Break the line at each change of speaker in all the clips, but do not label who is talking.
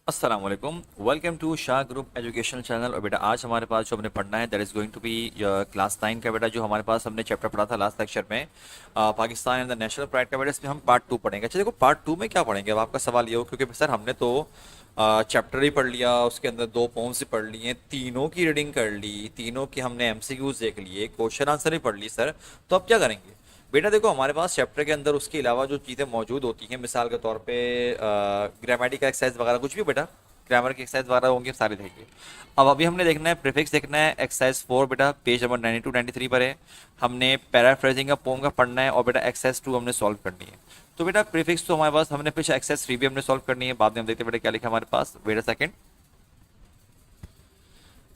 अस्सलाम वालेकुम। Welcome to Shah group educational channel. और बेटा आज हमारे पास जो हमने पढ़ना है that is going to be class 9 का बेटा, जो हमारे पास हमने चैप्टर पढ़ा था लास्ट लेक्चर में, Pakistan and the national pride का बेटा। इसमें हम पार्ट 2 पढ़ेंगे। अच्छा देखो, पार्ट 2 में क्या पढ़ेंगे? अब आपका सवाल ये हो, क्योंकि सर हमने तो चैप्टर ही पढ़ लिया, उसके अंदर 2 पोम्स ही पढ़ लिए, तीनों की रीडिंग कर ली, तीनों की हमने एमसीक्यूज देख लिए, क्वेश्चन आंसर ही पढ़ ली सर, तो अब क्या करेंगे? बेटा देखो, हमारे पास चैप्टर के अंदर उसके अलावा जो चीज़ें मौजूद होती हैं, मिसाल के तौर पे ग्रामेटिकल एक्सरसाइज वगैरह कुछ भी बेटा, ग्रामर की एक्सरसाइज वगैरह होंगी, सारे देखेंगे। अब अभी हमने देखना है प्रीफिक्स देखना है। एक्सरसाइज 4 बेटा पेज नंबर 92 93 पर है। हमने पैराफ्रेजिंग का पोम का पढ़ना है, और बेटा एक्सरसाइज 2 हमने सॉल्व करनी है। तो बेटा प्रीफिक्स तो हमारे पास, हमने फिर एक्सरसाइज 3 भी हमने सॉल्व करनी है, बाद में हम देखते हैं बेटा क्या लिखा हमारे पास। Wait a second.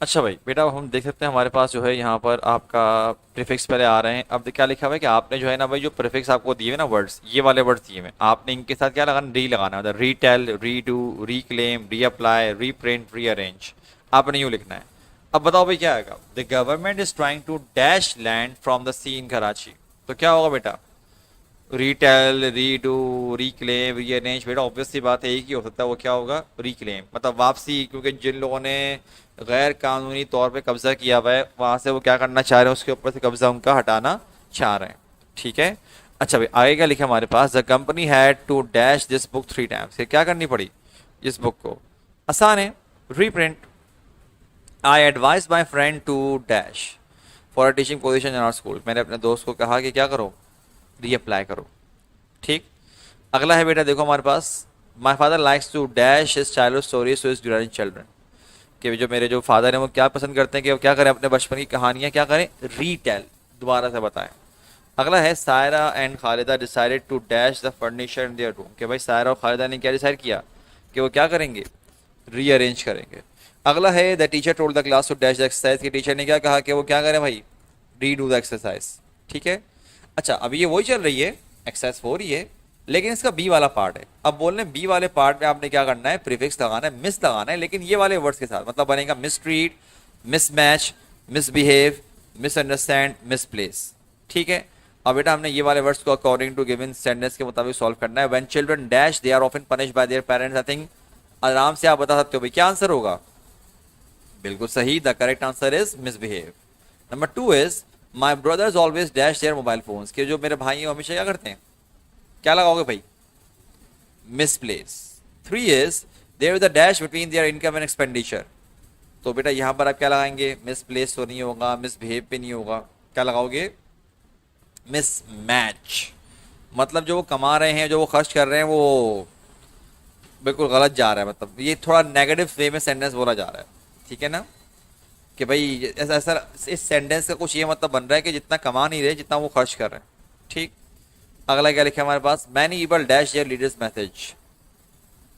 अच्छा भाई बेटा, अब हम देख सकते हैं हमारे पास जो है यहाँ पर आपका प्रीफिक्स पहले आ रहे हैं। अब क्या लिखा हुआ है कि आपने जो है ना भाई, जो प्रीफिक्स आपको दिए हुए ना वर्ड्स, ये वाले वर्ड्स दिए हुए, आपने इनके साथ क्या लगाना, री लगाना है। Retell, redo, reclaim, reapply, reprint, rearrange, आपने यूँ लिखना है। अब बताओ भाई क्या आएगा। The government is trying to dash land from the sea in Karachi. तो क्या होगा बेटा? Retell, redo, reclaim, rearrange. बेटा ऑब्वियस सी बात है, एक ही हो सकता है, वो क्या होगा? रिक्लेम, मतलब वापसी। क्योंकि जिन लोगों ने गैर कानूनी तौर पे कब्जा किया हुआ है, वहां से वो क्या करना चाह रहे हैं, उसके ऊपर से कब्जा उनका हटाना चाह रहे हैं। ठीक है। अच्छा भाई, आगे क्या लिखा हमारे पास? The company had to dash this book 3 times. क्या करनी पड़ी इस बुक को? आसान है, reprint. I advise my friend to dash for a teaching position in our school. मैंने अपने दोस्त को कहा कि क्या करो, रीअप्लाई करो। ठीक। अगला है बेटा, देखो हमारे पास, my father likes to dash his childhood stories to his grandchildren. कि जो मेरे जो फादर हैं वो क्या पसंद करते हैं कि वो क्या करें, अपने बचपन की कहानियां क्या करें, रीटेल, दोबारा से बताएं। अगला है, Saira and Khalida decided to dash the furniture in their room. कि भाई सायरा और खालिदा ने क्या डिसाइड किया कि वो क्या करेंगे, रीअरेंज करेंगे। अगला है, the teacher told the class to dash the exercise. की टीचर ने क्या कहा कि वो क्या करें भाई, री डू द एक्सरसाइज। ठीक है। अच्छा, अभी ये वही चल रही है, एक्सरसाइज 4 ही है, लेकिन इसका बी वाला पार्ट है। अब बोल रहे हैं बी वाले पार्ट में आपने क्या करना है, प्रीफिक्स लगाना है, मिस लगाना है, लेकिन ये वाले वर्ड्स के साथ। मतलब बनेगा mistreat, mismatch, misbehave, misunderstand, misplace. ठीक है। अब बेटा हमने ये वाले वर्ड्स को अकॉर्डिंग टू गिवन सेंटेंस के मुताबिक सॉल्व करना है। When children dash they are often punished by their parents. I think आराम से आप बता सकते हो भाई क्या आंसर होगा। बिल्कुल सही, the correct answer is misbehave. Number 2 is my brothers always dash there mobile phones. के जो मेरे भाई हैं वो हमेशा क्या करते हैं, क्या लगाओगे भाई, misplace. 3 is there is a dash between their income and expenditure. तो बेटा यहां पर आप क्या लगाएंगे, मिसप्लेस तो नहीं होगा, मिसबिहेव भी नहीं होगा, क्या लगाओगे, मिसमैच। मतलब जो वो कमा रहे हैं, जो वो खर्च कर रहे हैं, वो बिल्कुल गलत जा रहा है। मतलब ये थोड़ा नेगेटिव वे में सेंटेंस बोला जा रहा है। ठीक है ना, कि भाई ऐसा ऐसा, इस सेंटेंस का कुछ ये मतलब बन रहा है कि जितना कमा नहीं रहे, जितना वो खर्च कर रहे हैं। ठीक। अगला क्या लिखा है हमारे पास, many people dash their leaders message.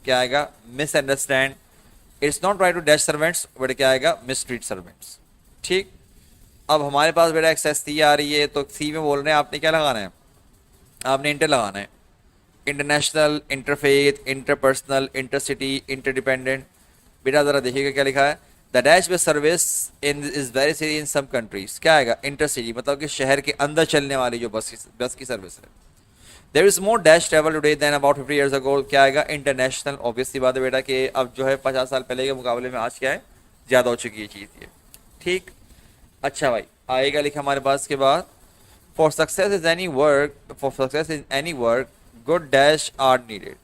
क्या आएगा, misunderstand. It's not right to dash servants, but क्या आएगा, मिसट्रीट सर्वेंट्स। ठीक। अब हमारे पास बेटा एक्सरसाइज सी आ रही है, तो सी में बोल रहे हैं आपने क्या लगाना है, आपने इंटर लगाना है। International, interfaith, interpersonal, intercity, interdependent. बेटा जरा देखिएगा क्या लिखा है, the dash bus service in is very city in some countries. क्या आएगा, इंटरसिटी, मतलब कि शहर के अंदर चलने वाली जो बस की सर्विस है। There is more dash travel today than about 50 years ago. क्या आएगा, इंटरनेशनल। ऑब्वियस सी बात है बेटा कि अब जो है 50 साल पहले के मुकाबले में आज क्या है, ज़्यादा हो चुकी है चीज़ ये। ठीक। अच्छा भाई, आएगा लिखा हमारे पास के बाद, for success is any work, for success in any work good dash are needed.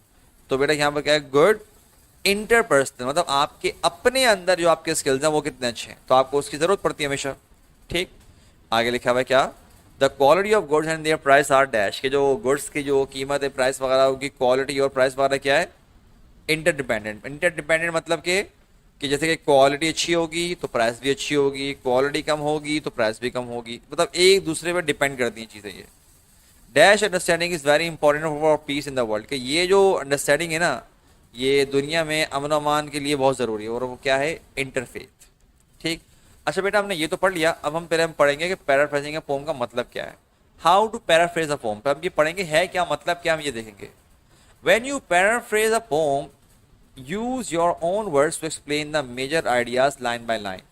तो बेटा यहाँ पर क्या है, गुड इंटरपर्सनल, मतलब आपके अपने अंदर जो आपके स्किल्स हैं वो कितने अच्छे हैं, तो आपको उसकी जरूरत पड़ती है हमेशा। ठीक। आगे लिखा हुआ है क्या, the quality of goods and their price are dash. के जो गुड्स की जो कीमत है, प्राइस वगैरह, उनकी क्वालिटी और प्राइस वगैरह क्या है, इंटरडिपेंडेंट। इंटरडिपेंडेंट मतलब कि जैसे कि क्वालिटी अच्छी होगी तो प्राइस भी अच्छी होगी, क्वालिटी कम होगी तो प्राइस भी कम होगी, मतलब एक दूसरे पर डिपेंड करती हैं चीज़ें ये। Dash understanding is very important for piece in the world. कि ये जो अंडरस्टैंडिंग है ना, ये दुनिया में अमन अमान के लिए बहुत ज़रूरी है, और वो क्या है, इंटरफेथ। ठीक। अच्छा बेटा, हमने ये तो पढ़ लिया, अब हम पहले हम पढ़ेंगे कि पैराफ्रेजिंग अ पोम का मतलब क्या है, how to paraphrase a poem. तो अब ये पढ़ेंगे है क्या, मतलब क्या, हम ये देखेंगे। When you paraphrase a pome, use your own words to explain the major ideas line by line.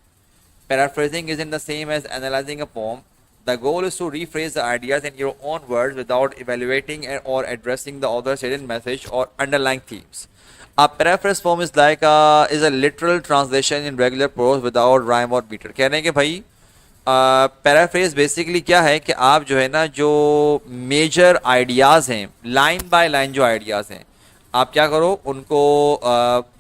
Paraphrasing isn't the same as analyzing a poem. The goal is to rephrase the ideas in your own words without evaluating or addressing the author's hidden message or underlying themes. A paraphrase form is like is a literal translation in regular prose without rhyme or meter. कह रहे हैं कि भाई paraphrase basically क्या है कि आप जो है ना जो मेजर आइडियाज़ हैं, लाइन बाय लाइन जो आइडियाज़ हैं, आप क्या करो उनको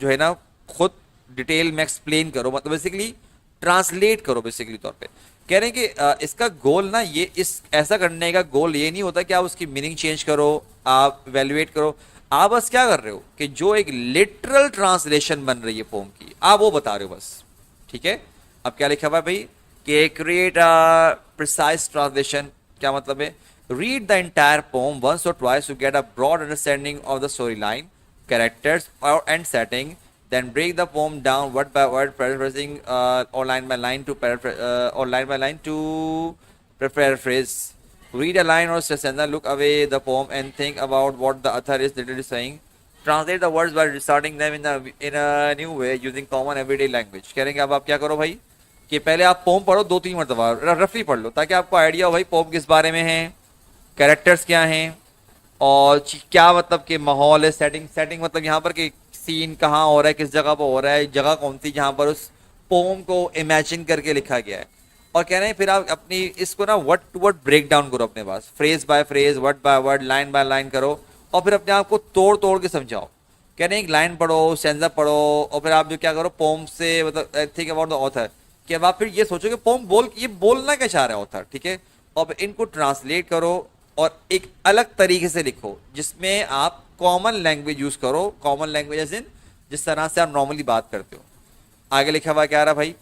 जो है ना खुद डिटेल में एक्सप्लेन करो, मतलब बेसिकली ट्रांसलेट करो बेसिकली तौर पे। कह रहे हैं कि इसका गोल ना ये इस ऐसा करने का गोल ये नहीं होता कि आप उसकी मीनिंग चेंज करो, आप वैल्यूएट करो। आप बस क्या कर रहे हो कि जो एक लिटरल ट्रांसलेशन बन रही है पोम की, आप वो बता रहे हो बस। ठीक है, अब क्या लिखा हुआ है भाई कि क्रिएट अ प्रिसाइज ट्रांसलेशन। क्या मतलब है? Read the entire poem once और twice to get a broad understanding of the story line, characters और and setting, then break the poem down word by word, paraphrasing or line by line to paraphrase. Read a line or stanza, look away the poem and think about what the author is literally saying. Translate the words by restarting them in a new way using common everyday language. कह रहे हैं कि अब आप क्या करो भाई कि पहले आप पोम पढ़ो 2-3 मरतबा, रफली पढ़ लो ताकि आपको आइडिया हो भाई पोम किस बारे में है, कैरेक्टर्स क्या हैं और क्या मतलब कि माहौल है, सेटिंग मतलब यहाँ पर कि सीन कहाँ हो रहा है, किस जगह पर हो रहा है, जगह कौन सी जहाँ पर उस पोम को इमेजिन करके लिखा गया है। और कह रहे हैं फिर आप अपनी इसको ना word to word break down करो अपने पास, phrase by phrase, word by word, line by line करो और फिर अपने आप को तोड़ तोड़ के समझाओ। कह रहे हैं एक लाइन पढ़ो, स्टैंजा पढ़ो और फिर आप जो क्या करो पोम से मतलब थिंक अबाउट द ऑथर कि अब आप फिर ये सोचो कि पोम बोलना क्या चाह रहा है ऑथर। ठीक है, और इनको ट्रांसलेट करो और एक अलग तरीके से लिखो जिसमें आप कॉमन लैंग्वेज यूज करो, कॉमन लैंग्वेज इन जिस तरह से आप नॉर्मली बात करते हो। आगे लिखा हुआ क्या रहा भाई,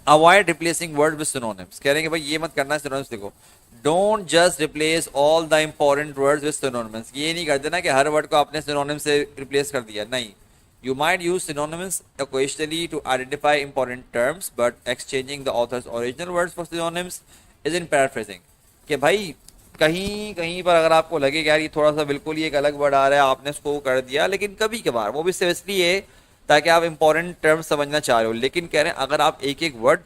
avoid replacing word with synonyms. कह रहे हैं कि भाई ये मत करना, सिनोनिम्स देखो, don't just replace all the important words with synonyms. ये नहीं कर देना कि हर वर्ड को आपने सिनोनिम से रिप्लेस कर दिया, नहीं। You might use synonyms occasionally to identify important terms, but exchanging the author's original words for synonyms isn't paraphrasing. कि भाई कहीं कहीं पर अगर आपको लगे कि यार ये थोड़ा सा बिल्कुल ही एक अलग वर्ड आ रहा है, आपने उसको कर दिया, लेकिन कभी कभार वो भी सिर्फ इसलिए ताकि आप इंपॉर्टेंट टर्म्स समझना चाह रहे हो। लेकिन कह रहे हैं अगर आप एक एक वर्ड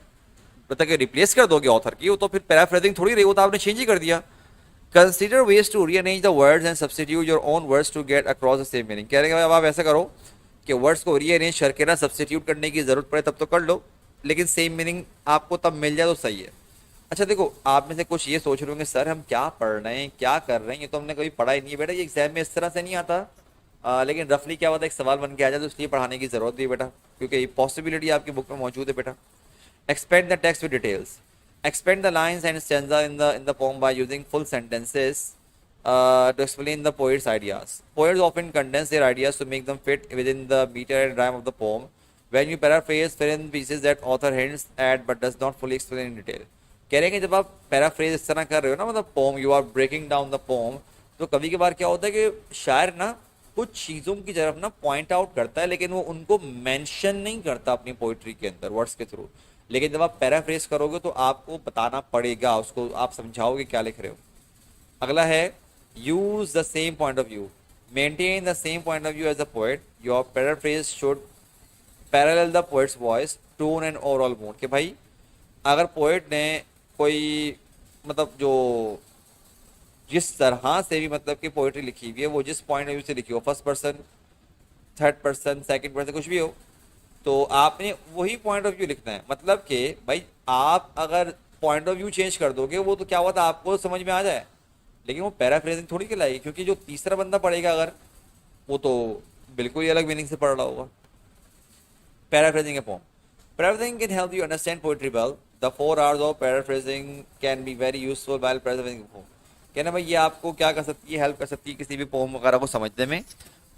मतलब कि रिप्लेस कर दोगे ऑथर की, वो तो फिर पैराफ्रेजिंग थोड़ी रही, वो तो आपने चेंज ही कर दिया। Consider ways to rearrange the words and substitute your own words to get across the same meaning. कह रहे हैं अब आप ऐसा करो कि वर्ड्स को रीअरेंज करके ना सब्स्टिट्यूट करने की जरूरत पड़े तब तो कर लो, लेकिन सेम मीनिंग आपको तब मिल जाए तो सही है। अच्छा देखो, आप में से कुछ ये सोच रहे होंगे सर हम क्या पढ़ रहे हैं, क्या कर रहे हैं, ये तो हमने कभी पढ़ा ही नहीं है। बेटा ये एग्जाम में इस तरह से नहीं आता, लेकिन रफली क्या होता है एक सवाल बन के आ जाए तो इसलिए पढ़ाने की जरूरत भी है बेटा, क्योंकि ये पॉसिबिलिटी आपकी बुक में मौजूद है बेटा। Expand the text with details, expand the lines and stanza in the poem by using full sentences to explain the poet's ideas. Poets often condense their ideas to make them fit within the meter and rhyme of the poem. When you paraphrase, fill in pieces that author hints at but does not fully explain in detail. कह रहे हैं कि जब आप paraphrase इस तरह कर रहे हो ना, मतलब poem you are breaking down the poem, तो कभी कभार क्या होता है कि शायर ना कुछ चीज़ों की तरफ ना पॉइंट आउट करता है, लेकिन वो उनको मेंशन नहीं करता अपनी पोइट्री के अंदर वर्ड्स के थ्रू। लेकिन जब आप पैराफ्रेज करोगे तो आपको बताना पड़ेगा, उसको आप समझाओगे क्या लिख रहे हो। अगला है use the same point of view, maintain the same point of view as the poet. Your paraphrase should parallel the poet's voice, tone and overall mood. कि भाई अगर पोएट ने कोई मतलब जो जिस तरह से भी मतलब कि पोएट्री लिखी हुई है, वो जिस पॉइंट ऑफ व्यू से लिखी हो, first person, third person, second person, कुछ भी हो, तो आपने वही पॉइंट ऑफ व्यू लिखना है। मतलब कि भाई आप अगर पॉइंट ऑफ व्यू चेंज कर दोगे वो तो क्या हुआ था आपको समझ में आ जाए, लेकिन वो पैराफ्रेजिंग थोड़ी कहलाएगी, क्योंकि जो तीसरा बंदा पढ़ेगा अगर वो तो बिल्कुल ही अलग मीनिंग से पढ़ रहा होगा। Paraphrasing a poem, paraphrasing can help you understand poetry well. The 4 hours of paraphrasing can be very useful while paraphrasing poem. कहना भाई ये आपको क्या कर सकती है, हेल्प कर सकती है किसी भी पोम वगैरह को समझने में।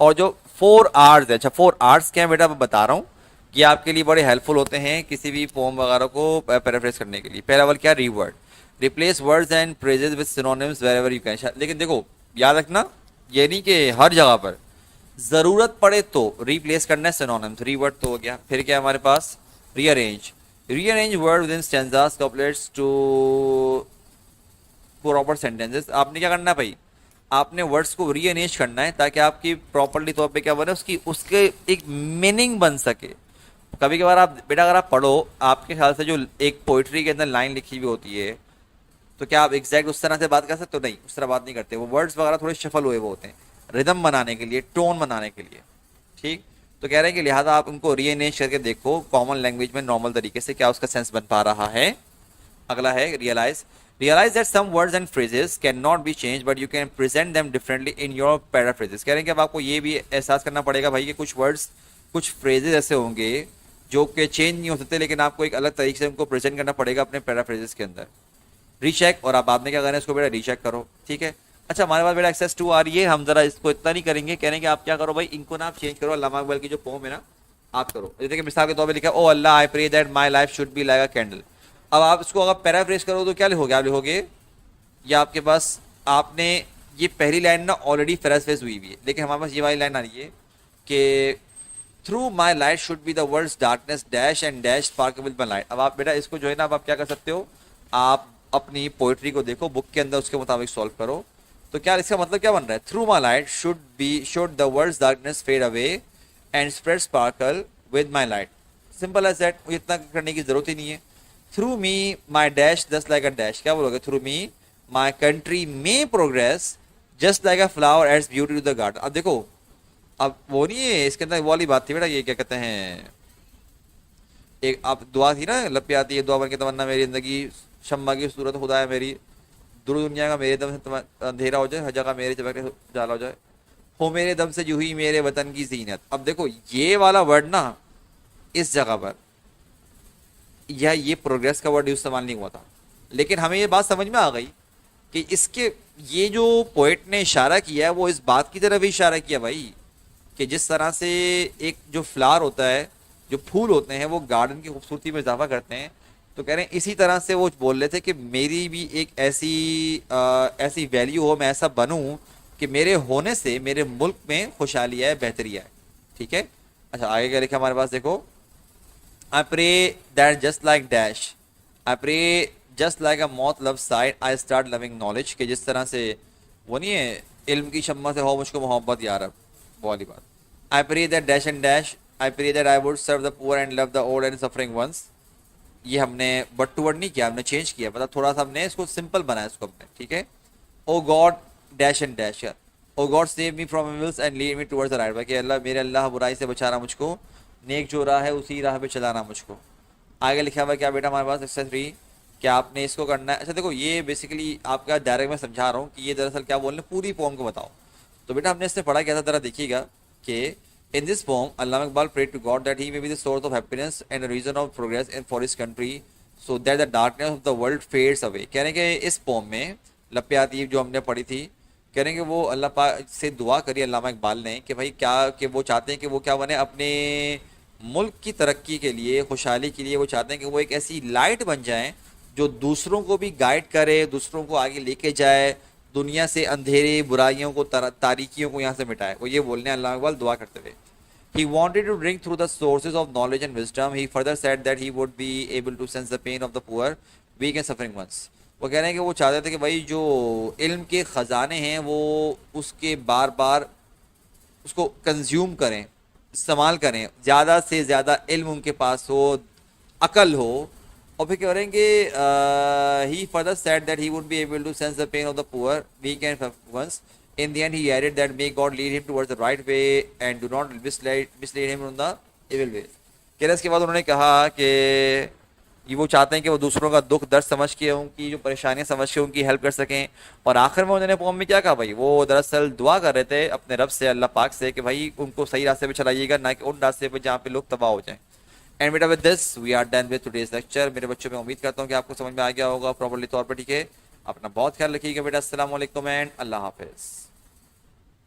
और जो 4 hours है, अच्छा 4 hours क्या है बेटा, मैं बता रहा हूँ, ये आपके लिए बड़े हेल्पफुल होते हैं किसी भी पोम वगैरह को पैराफ्रेज करने के लिए। पहला वाला क्या, reward, replace words and phrases with synonyms wherever you can. लेकिन देखो याद रखना ये नहीं कि हर जगह पर जरूरत पड़े तो रिप्लेस करना है सिनोनिम्स, रीवर्ड तो हो गया। फिर क्या हमारे पास, rearrange word within stanzas, couplets to proper sentences. आपने क्या करना है भाई, आपने वर्ड्स को रीअरेंज करना है ताकि आपकी प्रॉपरली तौर पे क्या बने, उसके एक मीनिंग बन सके। कभी कभार आप बेटा अगर आप पढ़ो, आपके ख्याल से जो एक पोइट्री के अंदर लाइन लिखी हुई होती है, तो क्या आप एग्जैक्ट उस तरह से बात कर सकते हो? नहीं, उस तरह बात नहीं करते। वो वर्ड्स वगैरह थोड़े शफल हुए वो होते हैं रिदम बनाने के लिए, टोन बनाने के लिए। ठीक। तो कह रहे हैं कि लिहाजा आप उनको रीअरेंज करके देखो कॉमन लैंग्वेज में नॉर्मल तरीके से, क्या उसका सेंस बन पा रहा है। अगला है realize that some words and phrases can not be change but you can present them differently in your paraphrases. कह रहे हैं कि अब आपको ये भी एहसास करना पड़ेगा भाई कि कुछ वर्ड्स, कुछ फ्रेजेस ऐसे होंगे जो कि चेंज नहीं हो सकते, लेकिन आपको एक अलग तरीके से उनको प्रेजेंट करना पड़ेगा अपने पैराफ्रेजेस के अंदर। रीचेक, और आप बाद में क्या करना है, इसको बेटा रीचेक करो, ठीक है। अच्छा, हमारे पास बेटा एक्सेस 2 आ रही है, हम जरा इसको इतना नहीं करेंगे, कह रहे हैं कि आप क्या करो भाई, इनको ना आप चेंज करो। अल्लामा इकबाल की जो पोम है ना, आप करो। जैसे कि मिसाल के तौर पे लिखा है, O Allah I pray that my life should be like a candle. अब आप इसको अगर पैराफ्रेज करो तो क्या लिखोगे, आप लिखोगे, या आपके पास, आपने ये पहली लाइन ना ऑलरेडी पैराफ्रेज हुई हुई है, लेकिन हमारे पास ये वाली लाइन आ रही है कि through my light should be the world's darkness dash and dash sparkle with my light. अब आप बेटा इसको जो है ना, अब आप क्या कर सकते हो, आप अपनी पोइट्री को देखो बुक के अंदर, उसके मुताबिक सॉल्व करो। तो क्या इसका मतलब क्या बन रहा है, through my light should the world's darkness fade away and spread sparkle with my light. Simple as that, मुझे इतना करने की जरूरत ही नहीं है। Through me my dash just like a dash, क्या बोलोगे, थ्रू मी माई कंट्री में progress just like a flower adds beauty to the garden. अब देखो, अब वो नहीं है इसके अंदर, वो वाली बात थी बेटा, ये क्या कहते हैं, एक आप दुआ थी ना, लपे आती है दुआ बन के तमन्ना मेरी जिंदगी, शम्मा की सूरत खुदा है मेरी, दूर दुनिया का मेरे दम से अंधेरा हो जाए, हर जगह मेरे चमकने उजाला हो जाए, हो मेरे दम से जूही मेरे वतन की जीनत। अब देखो ये वाला वर्ड ना इस जगह पर, या ये प्रोग्रेस का वर्ड इस्तेमाल नहीं हुआ था, लेकिन हमें ये बात समझ में आ गई कि इसके, ये जो पोएट ने इशारा किया है वो इस बात की तरफ भी इशारा किया भाई, कि जिस तरह से एक जो फ्लावर होता है, जो फूल होते हैं, वो गार्डन की खूबसूरती में इजाफा करते हैं। तो कह रहे हैं इसी तरह से वो बोल रहे थे कि मेरी भी एक ऐसी वैल्यू हो, मैं ऐसा बनूं कि मेरे होने से मेरे मुल्क में खुशहाली आए, बेहतरी आए, ठीक है। अच्छा, आगे क्या लिखा हमारे पास देखो, I pray that just like dash, I pray just like a moth love side I start loving knowledge, कि जिस तरह से वो नहीं है, इल्म की शम्मा से हो मुझको मोहब्बत यार, वो वाली बात। I pray that dash and dash, I pray that I would serve the poor and love the old and suffering ones. ये हमने वर्ड टू वर्ड नहीं किया, हमने चेंज किया, मतलब थोड़ा सा हमने इसको सिंपल बनाया इसको हमने, ठीक है। O God dash and dash, यार O God save me from evils and lead me towards the right way, कि अल्लाह मेरे अल्लाह बुराई से बचाना मुझको, नेक जो राह है उसी राह पे चलाना मुझको। आगे लिखा हुआ क्या बेटा हमारे पास एक्सरसाइज 3, क्या आपने इसको करना है। अच्छा देखो, ये बेसिकली आपका डायरेक्ट मैं समझा रहा हूँ कि ये दरअसल क्या बोल रहे हैं, पूरी पोम को बताओ। तो बेटा हमने इससे पढ़ा क्या था, जरा देखिएगा कि in this poem Allama Iqbal prayed to God that he may be the source of happiness and reason of progress in for his country so that the darkness of the world fades away. कह रहे हैं कि इस pome में लपे आती जो हमने पढ़ी थी, कह रहे हैं कि वो अल्लाह पाक से दुआ करी अल्लामा इकबाल ने कि भाई क्या, कि वो चाहते हैं कि वो क्या बने, अपने मुल्क की तरक्की के लिए, खुशहाली के लिए वो चाहते हैं कि वो एक ऐसी लाइट बन जाएं जो दूसरों को भी गाइड करे, दूसरों को आगे लेके जाए, दुनिया से अंधेरे बुराइयों को, तारीकियों को यहाँ से मिटाए। वो ये बोलने अल्लाह इकबाल दुआ करते हुए, he wanted to drink through the sources of knowledge and wisdom. He further said that he would be able to sense the pain of the poor, weak and suffering ones. वो कह रहे हैं कि वो चाहते थे कि भाई जो इल्म के ख़जाने हैं वो उसके बार बार उसको कंज्यूम करें, इस्तेमाल करें, ज़्यादा से ज़्यादा इल्म उनके पास हो, अकल हो। और फिर कह रहे हैं कि he further said that he would be able to sense the pain of the poor, weak and suffering ones. In the end, he added that may God lead him towards the right way and do not mislead him on the evil ways. कह इसके बाद उन्होंने कहा कि ये वो चाहते हैं कि वो दूसरों का दुख दर्द समझ के, उनकी जो परेशानियां समझ के उनकी हेल्प कर सकें। और आखिर में उन्होंने पोम में क्या कहा भाई, वो दरअसल दुआ कर रहे थे अपने रब से, अल्लाह पाक से, कि भाई उनको सही रास्ते पे चलाइएगा, ना कि उन रास्ते पे जहाँ पे लोग तबाह हो जाएं। एंड बेटा with this we are done with today's lecture. मेरे बच्चों, मैं उम्मीद करता हूँ कि आपको समझ में आ गया होगा प्रॉपर्ली तौर पर, ठीक है। अपना बहुत ख्याल रखिएगा बेटा। अस्सलाम वालेकुम एंड अल्लाह हाफिज़।